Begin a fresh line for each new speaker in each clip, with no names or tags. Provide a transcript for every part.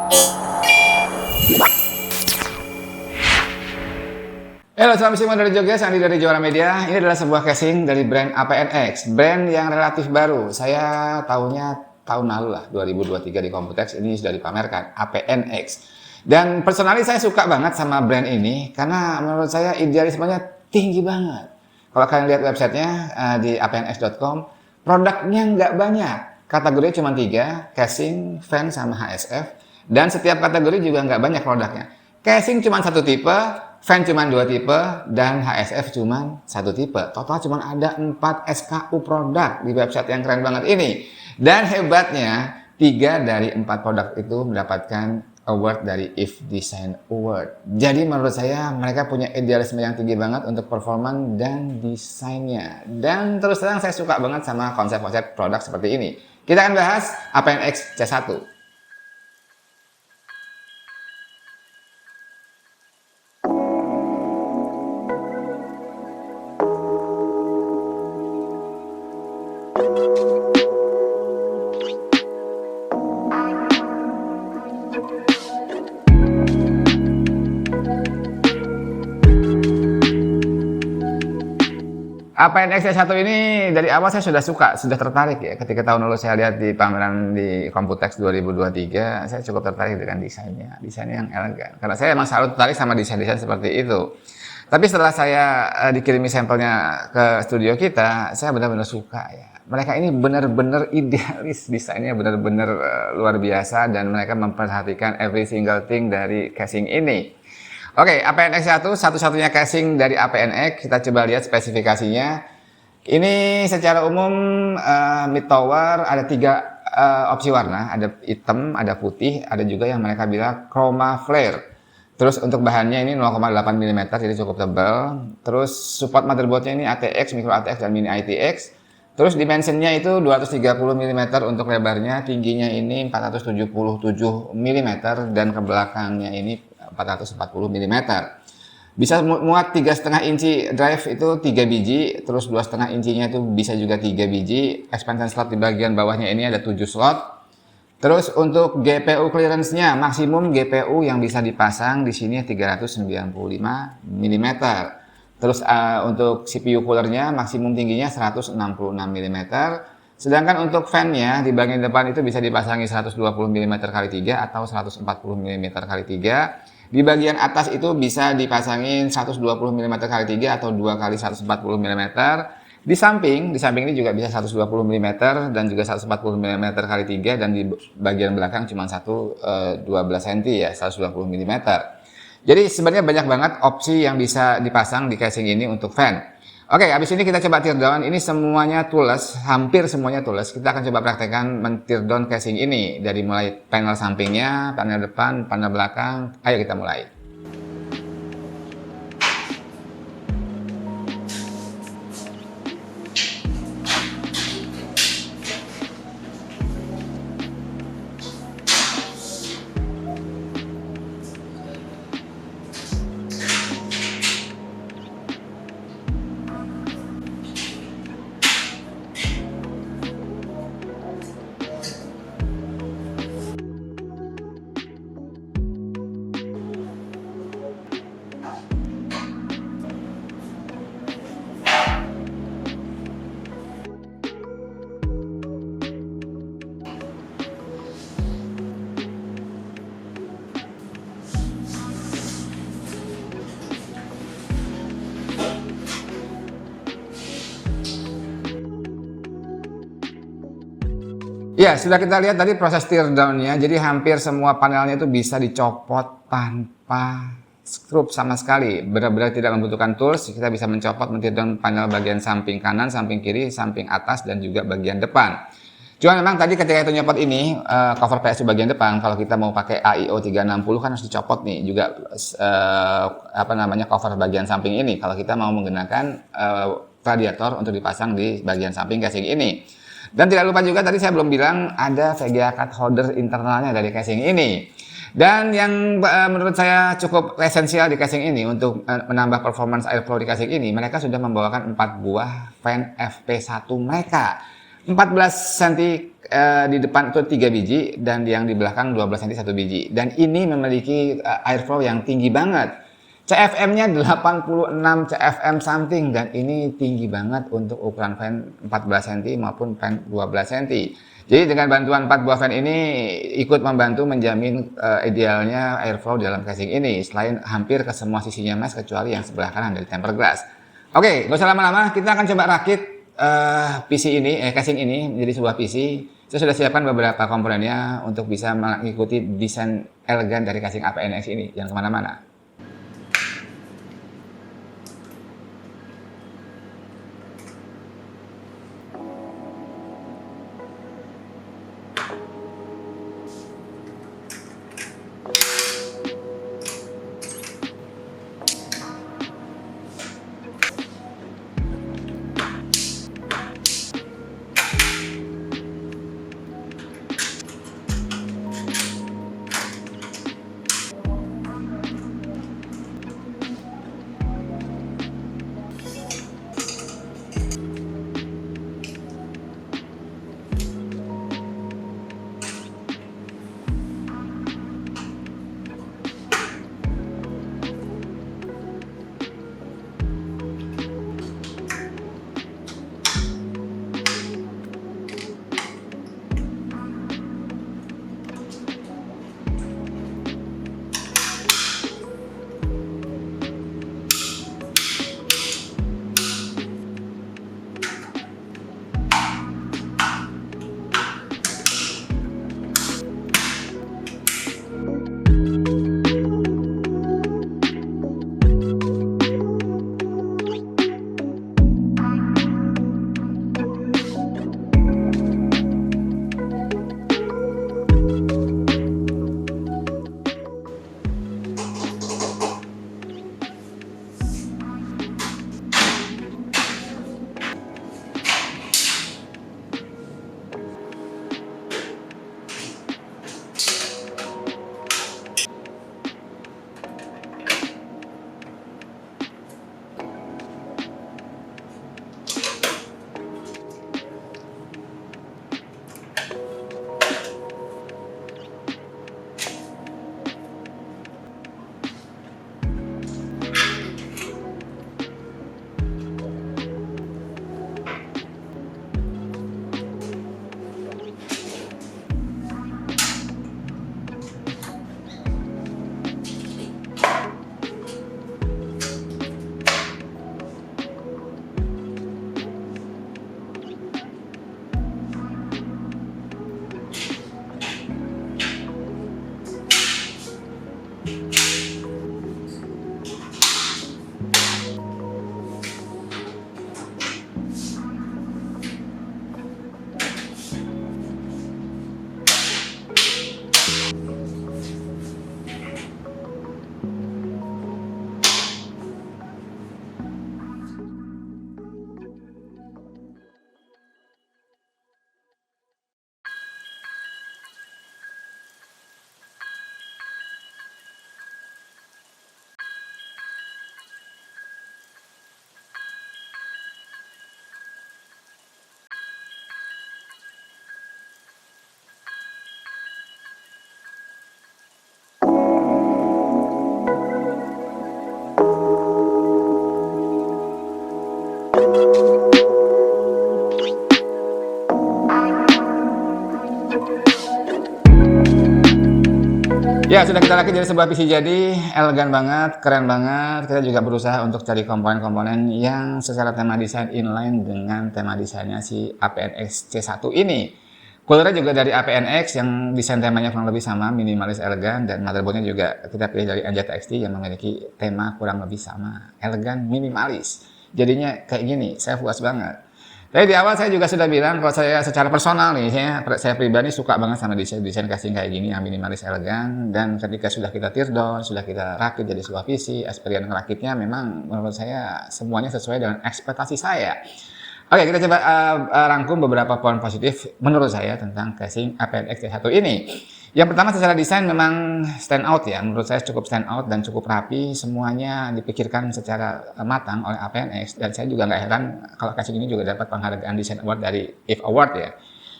Halo, selamat siang dari Jogja, Sandi dari Juara Media. Ini adalah sebuah casing dari brand APNX, brand yang relatif baru. Saya tahunya tahun lalu lah, 2023 di Computex, ini sudah dipamerkan, APNX. Dan personally saya suka banget sama brand ini, karena menurut saya idealismenya tinggi banget. Kalau kalian lihat websitenya di apnx.com, produknya nggak banyak. Kategorinya cuma 3, casing, fan, sama HSF. Dan setiap kategori juga nggak banyak produknya. Casing cuma satu tipe, fan cuma 2 tipe, dan HSF cuma 1 tipe. Total cuma ada 4 SKU produk di website yang keren banget ini. Dan hebatnya, 3 dari 4 produk itu mendapatkan award dari If Design Award. Jadi menurut saya mereka punya idealisme yang tinggi banget untuk performan dan desainnya. Dan terus terang saya suka banget sama konsep-konsep produk seperti ini. Kita akan bahas APNX C1. APNX C1 ini dari awal saya sudah suka, sudah tertarik ya. Ketika tahun lalu saya lihat di pameran di Computex 2023, saya cukup tertarik dengan desainnya yang elegan. Karena saya emang selalu tertarik sama desain-desain seperti itu. Tapi setelah saya dikirimi sampelnya ke studio kita, saya benar-benar suka ya. Mereka ini benar-benar idealis, desainnya benar-benar luar biasa, dan mereka memperhatikan every single thing dari casing ini. Oke, APNX 1 satu-satunya casing dari APNX. Kita coba lihat spesifikasinya. Ini secara umum mid tower ada 3 opsi warna, ada hitam, ada putih, ada juga yang mereka bilang chroma flare. Terus untuk bahannya ini 0,8 mm, jadi cukup tebal. Terus support motherboardnya ini ATX, micro ATX, dan mini ITX. Terus dimensionnya itu 230 mm untuk lebarnya, tingginya ini 477 mm, dan ke belakangnya ini 440 mm. Bisa muat 3,5 inci drive itu 3 biji, terus 2,5 incinya itu bisa juga 3 biji. Expansion slot di bagian bawahnya ini ada 7 slot. Terus untuk GPU clearance-nya, maksimum GPU yang bisa dipasang di sini 395 mm. Terus untuk CPU coolernya maksimum tingginya 166 mm. Sedangkan untuk fan-nya di bagian depan itu bisa dipasangi 120 mm x 3 atau 140 mm x 3. Di bagian atas itu bisa dipasangin 120 mm x 3 atau 2 kali 140 mm. Di samping ini juga bisa 120 mm dan juga 140 mm x 3, dan di bagian belakang cuma 12 cm ya, 120 mm. Jadi sebenarnya banyak banget opsi yang bisa dipasang di casing ini untuk fan. Oke, habis ini kita coba teardown. Ini semuanya toolless, hampir semuanya toolless. Kita akan coba praktekkan men-teardown casing ini dari mulai panel sampingnya, panel depan, panel belakang. Ayo kita mulai. Ya, sudah kita lihat tadi proses teardown-nya. Jadi hampir semua panelnya itu bisa dicopot tanpa skrup sama sekali. Benar-benar tidak membutuhkan tools. Kita bisa mencopot, men-teardown panel bagian samping kanan, samping kiri, samping atas, dan juga bagian depan. Cuma memang tadi ketika itu nyopot ini, cover PSU bagian depan, kalau kita mau pakai AIO 360 kan harus dicopot nih juga cover bagian samping ini. Kalau kita mau menggunakan radiator untuk dipasang di bagian samping casing ini. Dan tidak lupa juga tadi saya belum bilang ada VGA card holder internalnya dari casing ini. Dan yang menurut saya cukup esensial di casing ini untuk menambah performance airflow di casing ini, mereka sudah membawakan 4 buah fan FP1 mereka. 14 cm di depan itu 3 biji dan yang di belakang 12 cm 1 biji. Dan ini memiliki airflow yang tinggi banget. CFM-nya 86 CFM something dan ini tinggi banget untuk ukuran fan 14 cm maupun fan 12 cm. Jadi dengan bantuan 4 buah fan ini ikut membantu menjamin idealnya airflow dalam casing ini. Selain hampir ke semua sisinya Mas kecuali yang sebelah kanan dari tempered glass. Oke, gak usah lama-lama, kita akan coba rakit PC ini, casing ini menjadi sebuah PC. Saya sudah siapkan beberapa komponennya untuk bisa mengikuti desain elegan dari casing APNX ini. Jangan kemana-mana. Ya, sudah kita rakit dari sebuah PC jadi, elegan banget, keren banget. Kita juga berusaha untuk cari komponen-komponen yang secara tema desain inline dengan tema desainnya si APNX C1 ini. Coolernya juga dari APNX yang desain temanya kurang lebih sama, minimalis elegan, dan motherboardnya juga kita pilih dari NZXT yang memiliki tema kurang lebih sama, elegan, minimalis. Jadinya kayak gini, saya puas banget. Tapi di awal saya juga sudah bilang kalau saya secara personal nih, saya pribadi suka banget sama desain casing kayak gini yang minimalis elegan, dan ketika sudah kita tear down, sudah kita rakit jadi sebuah PC, experience ngerakitnya memang menurut saya semuanya sesuai dengan ekspektasi saya. Oke, kita coba rangkum beberapa poin positif menurut saya tentang casing APNX C1 ini. Yang pertama secara desain memang stand out ya, menurut saya cukup stand out dan cukup rapi, semuanya dipikirkan secara matang oleh APNX, dan saya juga nggak heran kalau casing ini juga dapat penghargaan Design Award dari IF Award ya.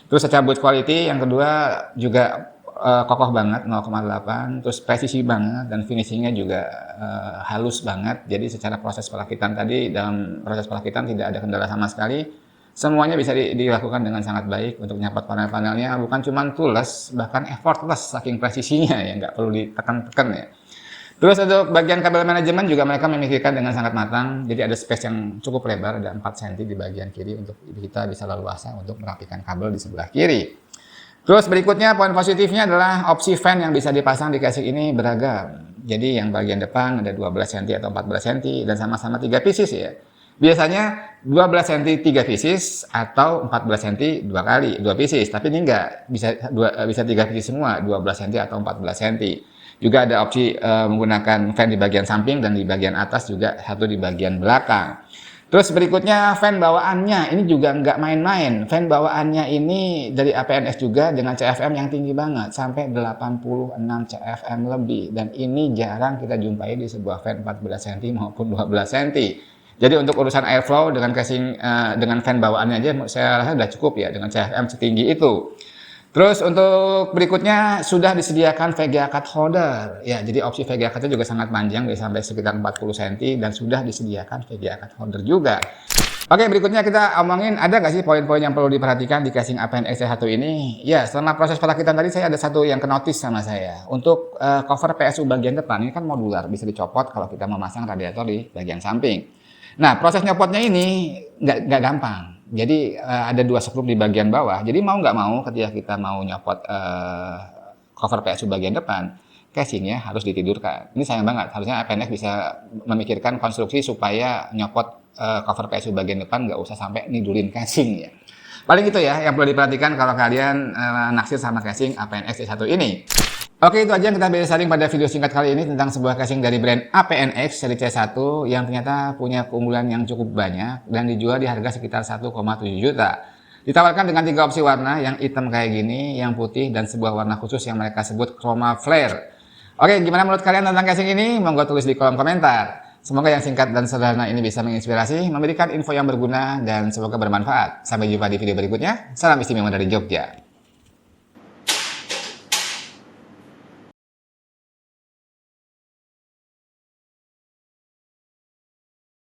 Terus secara build quality yang kedua juga kokoh banget 0,8, terus presisi banget dan finishingnya juga halus banget. Jadi secara proses perakitan tadi, dalam proses perakitan tidak ada kendala sama sekali. Semuanya bisa dilakukan dengan sangat baik untuk nyapat panel-panelnya, bukan cuma tools, bahkan effortless saking presisinya ya, nggak perlu ditekan-tekan ya. Terus untuk bagian kabel manajemen juga mereka memikirkan dengan sangat matang, jadi ada space yang cukup lebar, ada 4 cm di bagian kiri untuk kita bisa leluasa untuk merapikan kabel di sebelah kiri. Terus berikutnya poin positifnya adalah opsi fan yang bisa dipasang di casing ini beragam. Jadi yang bagian depan ada 12 cm atau 14 cm dan sama-sama 3 pieces ya. Biasanya 12 cm 3 pieces atau 14 cm 2 kali 2 pieces, tapi ini enggak, bisa 3 pieces semua, 12 cm atau 14 cm. Juga ada opsi menggunakan fan di bagian samping dan di bagian atas juga satu di bagian belakang. Terus berikutnya fan bawaannya, ini juga nggak main-main. Fan bawaannya ini dari APNX juga dengan CFM yang tinggi banget, sampai 86 CFM lebih. Dan ini jarang kita jumpai di sebuah fan 14 cm maupun 12 cm. Jadi untuk urusan airflow dengan casing, dengan fan bawaannya aja saya rasa sudah cukup ya dengan CFM setinggi itu. Terus untuk berikutnya sudah disediakan VGA cut holder. Ya, jadi opsi VGA cut juga sangat panjang, bisa sampai sekitar 40 cm dan sudah disediakan VGA cut holder juga. Oke, berikutnya kita omongin ada nggak sih poin-poin yang perlu diperhatikan di casing APNX C1 ini? Ya, selama proses perakitan tadi saya ada satu yang kenotis sama saya. Untuk cover PSU bagian depan ini kan modular, bisa dicopot kalau kita memasang radiator di bagian samping. Nah, proses nyopotnya ini nggak gampang. Jadi ada 2 skrup di bagian bawah. Jadi mau nggak mau ketika kita mau nyopot cover PSU bagian depan, casingnya harus ditidurkan. Ini sayang banget. Harusnya APNX bisa memikirkan konstruksi supaya nyopot cover PSU bagian depan nggak usah sampai nidulin casing ya. Paling itu ya yang perlu diperhatikan kalau kalian naksir sama casing APNX C1 ini. Oke, itu aja yang kita bisa sharing pada video singkat kali ini tentang sebuah casing dari brand APNX seri C1 yang ternyata punya keunggulan yang cukup banyak dan dijual di harga sekitar 1,7 juta. Ditawarkan dengan 3 opsi warna, yang hitam kayak gini, yang putih, dan sebuah warna khusus yang mereka sebut chroma flare. Oke, gimana menurut kalian tentang casing ini? Monggo tulis di kolom komentar. Semoga yang singkat dan sederhana ini bisa menginspirasi, memberikan info yang berguna, dan semoga bermanfaat. Sampai jumpa di video berikutnya. Salam istimewa dari Jogja.